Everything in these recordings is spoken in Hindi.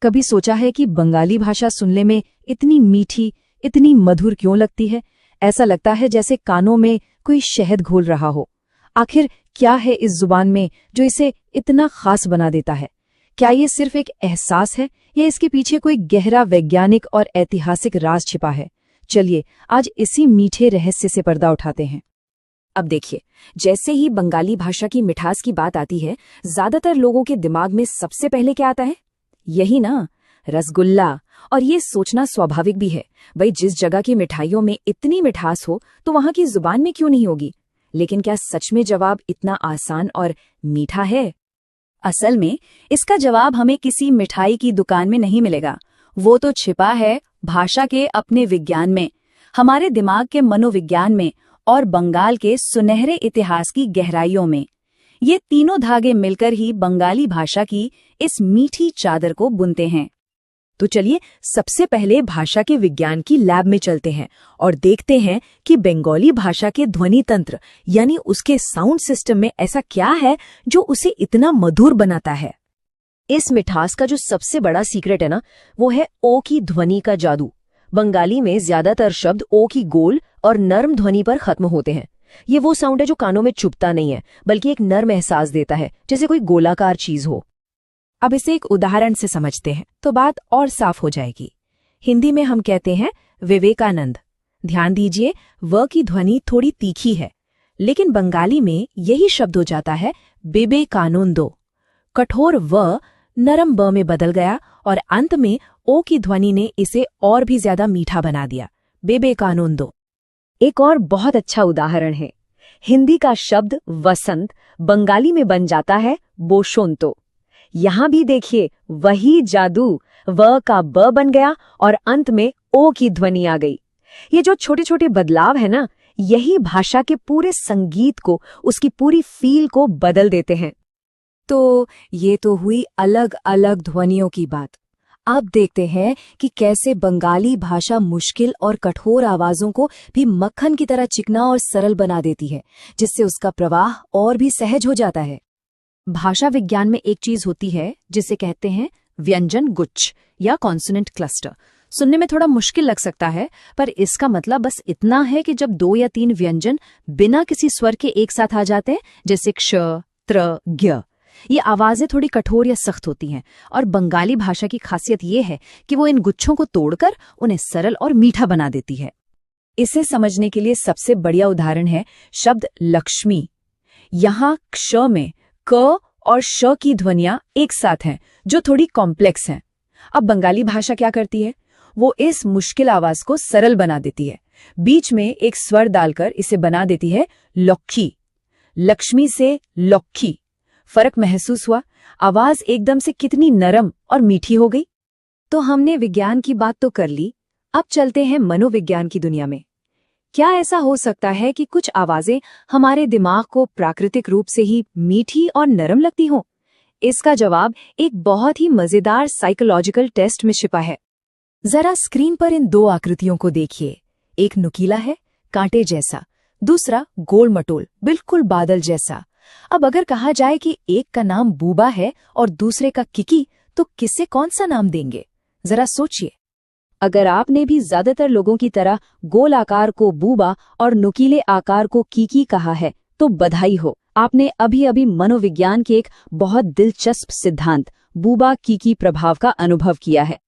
कभी सोचा है कि बंगाली भाषा सुनने में इतनी मीठी, इतनी मधुर क्यों लगती है? ऐसा लगता है जैसे कानों में कोई शहद घोल रहा हो। आखिर क्या है इस जुबान में जो इसे इतना खास बना देता है? क्या ये सिर्फ एक एहसास है या इसके पीछे कोई गहरा वैज्ञानिक और ऐतिहासिक राज छिपा है? चलिए आज इसी मीठे रहस्य से पर्दा उठाते हैं। अब देखिए, जैसे ही बंगाली भाषा की मिठास की बात आती है, ज्यादातर लोगों के दिमाग में सबसे पहले क्या आता है? यही ना, रसगुल्ला। और ये सोचना स्वाभाविक भी है, भाई जिस जगह की मिठाइयों में इतनी मिठास हो तो वहां की जुबान में क्यों नहीं होगी? लेकिन क्या सच में जवाब इतना आसान और मीठा है? असल में इसका जवाब हमें किसी मिठाई की दुकान में नहीं मिलेगा। वो तो छिपा है भाषा के अपने विज्ञान में, हमारे दिमाग के मनोविज्ञान में और बंगाल के सुनहरे इतिहास की गहराइयों में। ये तीनों धागे मिलकर ही बंगाली भाषा की इस मीठी चादर को बुनते हैं। तो चलिए सबसे पहले भाषा के विज्ञान की लैब में चलते हैं और देखते हैं कि बंगाली भाषा के ध्वनि तंत्र यानी उसके साउंड सिस्टम में ऐसा क्या है जो उसे इतना मधुर बनाता है। इस मिठास का जो सबसे बड़ा सीक्रेट है ना, वो है ओ की ध्वनि का जादू। बंगाली में ज्यादातर शब्द ओ की गोल और नर्म ध्वनि पर खत्म होते हैं। ये वो साउंड है जो कानों में चुभता नहीं है, बल्कि एक नर्म एहसास देता है, जैसे कोई गोलाकार चीज हो। अब इसे एक उदाहरण से समझते हैं तो बात और साफ हो जाएगी। हिंदी में हम कहते हैं विवेकानंद। ध्यान दीजिए, व की ध्वनि थोड़ी तीखी है, लेकिन बंगाली में यही शब्द हो जाता है विवेकानंदो। कठोर व नरम ब में बदल गया और अंत में ओ की ध्वनि ने इसे और भी ज्यादा मीठा बना दिया, विवेकानंदो। एक और बहुत अच्छा उदाहरण है, हिंदी का शब्द वसंत बंगाली में बन जाता है बोशोंतो। यहां भी देखिए वही जादू, व का ब बन गया और अंत में ओ की ध्वनि आ गई। ये जो छोटे छोटे बदलाव है ना, यही भाषा के पूरे संगीत को, उसकी पूरी फील को बदल देते हैं। तो ये तो हुई अलग अलग ध्वनियों की बात। अब देखते हैं कि कैसे बंगाली भाषा मुश्किल और कठोर आवाजों को भी मक्खन की तरह चिकना और सरल बना देती है, जिससे उसका प्रवाह और भी सहज हो जाता है। भाषा विज्ञान में एक चीज होती है जिसे कहते हैं व्यंजन गुच्छ या कॉन्सोनेंट क्लस्टर। सुनने में थोड़ा मुश्किल लग सकता है, पर इसका मतलब बस इतना है कि जब 2 या 3 व्यंजन बिना किसी स्वर के एक साथ आ जाते हैं, जैसे क्ष, त्र, ज्ञ, ये आवाजें थोड़ी कठोर या सख्त होती हैं। और बंगाली भाषा की खासियत ये है कि वो इन गुच्छों को तोड़कर उन्हें सरल और मीठा बना देती है। इसे समझने के लिए सबसे बढ़िया उदाहरण है शब्द लक्ष्मी। यहाँ क्ष में क और श की ध्वनियां एक साथ हैं, जो थोड़ी कॉम्प्लेक्स हैं। अब बंगाली भाषा क्या करती है? वो इस मुश्किल आवाज को सरल बना देती है, बीच में एक स्वर डालकर इसे बना देती है लौक्खी। लक्ष्मी से लौक्खी। फर्क महसूस हुआ? आवाज एकदम से कितनी नरम और मीठी हो गई। तो हमने विज्ञान की बात तो कर ली, अब चलते हैं मनोविज्ञान की दुनिया में। क्या ऐसा हो सकता है कि कुछ आवाजें हमारे दिमाग को प्राकृतिक रूप से ही मीठी और नरम लगती हों? इसका जवाब एक बहुत ही मजेदार साइकोलॉजिकल टेस्ट में छिपा है। जरा स्क्रीन पर इन 2 आकृतियों को देखिए। एक नुकीला है, कांटे जैसा, दूसरा गोल मटोल, बिल्कुल बादल जैसा। अब अगर कहा जाए कि एक का नाम बूबा है और दूसरे का किकी, तो किसे कौन सा नाम देंगे? जरा सोचिए। अगर आपने भी ज्यादातर लोगों की तरह गोल आकार को बूबा और नुकीले आकार को कीकी कहा है, तो बधाई हो, आपने अभी अभी मनोविज्ञान के एक बहुत दिलचस्प सिद्धांत बूबा कीकी प्रभाव का अनुभव किया है।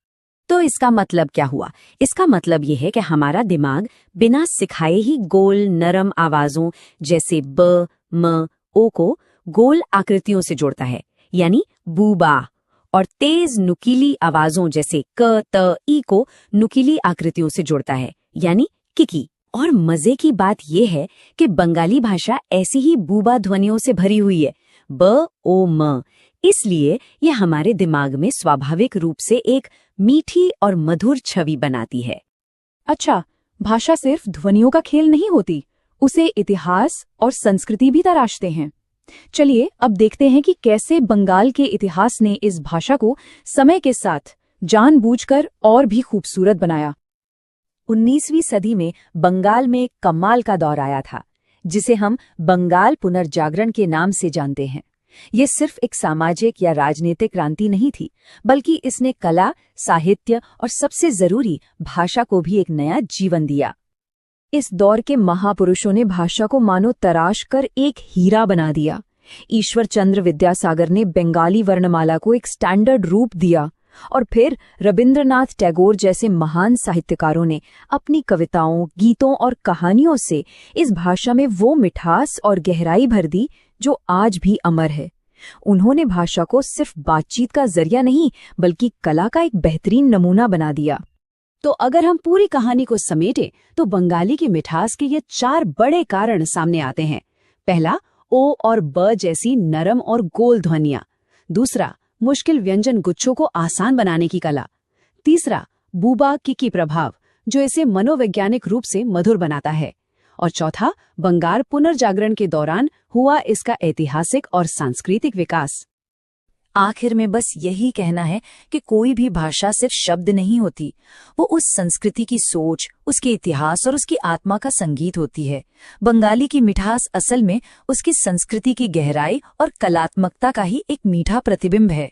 तो इसका मतलब क्या हुआ? इसका मतलब यह है कि हमारा दिमाग बिना सिखाए ही गोल नरम आवाजों जैसे ब, म, ओ को गोल आकृतियों से जोड़ता है, यानी बूबा, और तेज नुकीली आवाजों जैसे क, त, ई को नुकीली आकृतियों से जोड़ता है, यानी किकी। और मजे की बात यह है कि बंगाली भाषा ऐसी ही बूबा ध्वनियों से भरी हुई है, ब, ओ, म। इसलिए ये हमारे दिमाग में स्वाभाविक रूप से एक मीठी और मधुर छवि बनाती है। अच्छा, भाषा सिर्फ ध्वनियों का खेल नहीं होती, उसे इतिहास और संस्कृति भी तराशते हैं। चलिए अब देखते हैं कि कैसे बंगाल के इतिहास ने इस भाषा को समय के साथ जानबूझकर और भी खूबसूरत बनाया। 19वीं सदी में बंगाल में कमाल का दौर आया था, जिसे हम बंगाल पुनर्जागरण के नाम से जानते हैं। ये सिर्फ एक सामाजिक या राजनीतिक क्रांति नहीं थी, बल्कि इसने कला, साहित्य और सबसे जरूरी भाषा को भी एक नया जीवन दिया। इस दौर के महापुरुषों ने भाषा को मानो तराश कर एक हीरा बना दिया। ईश्वर चंद्र विद्यासागर ने बंगाली वर्णमाला को एक स्टैंडर्ड रूप दिया, और फिर रविंद्रनाथ टैगोर जैसे महान साहित्यकारों ने अपनी कविताओं, गीतों और कहानियों से इस भाषा में वो मिठास और गहराई भर दी जो आज भी अमर है। उन्होंने भाषा को सिर्फ बातचीत का जरिया नहीं, बल्कि कला का एक बेहतरीन नमूना बना दिया। तो अगर हम पूरी कहानी को समेटें तो बंगाली की मिठास के ये 4 बड़े कारण सामने आते हैं। पहला, ओ और ब जैसी नरम और गोल ध्वनियां। दूसरा, मुश्किल व्यंजन गुच्छों को आसान बनाने की कला। तीसरा, बूबा किकी प्रभाव, जो इसे मनोवैज्ञानिक रूप से मधुर बनाता है। और चौथा, बंगाल पुनर्जागरण के दौरान हुआ इसका ऐतिहासिक और सांस्कृतिक विकास। आखिर में बस यही कहना है कि कोई भी भाषा सिर्फ शब्द नहीं होती, वो उस संस्कृति की सोच, उसके इतिहास और उसकी आत्मा का संगीत होती है। बंगाली की मिठास असल में उसकी संस्कृति की गहराई और कलात्मकता का ही एक मीठा प्रतिबिंब है।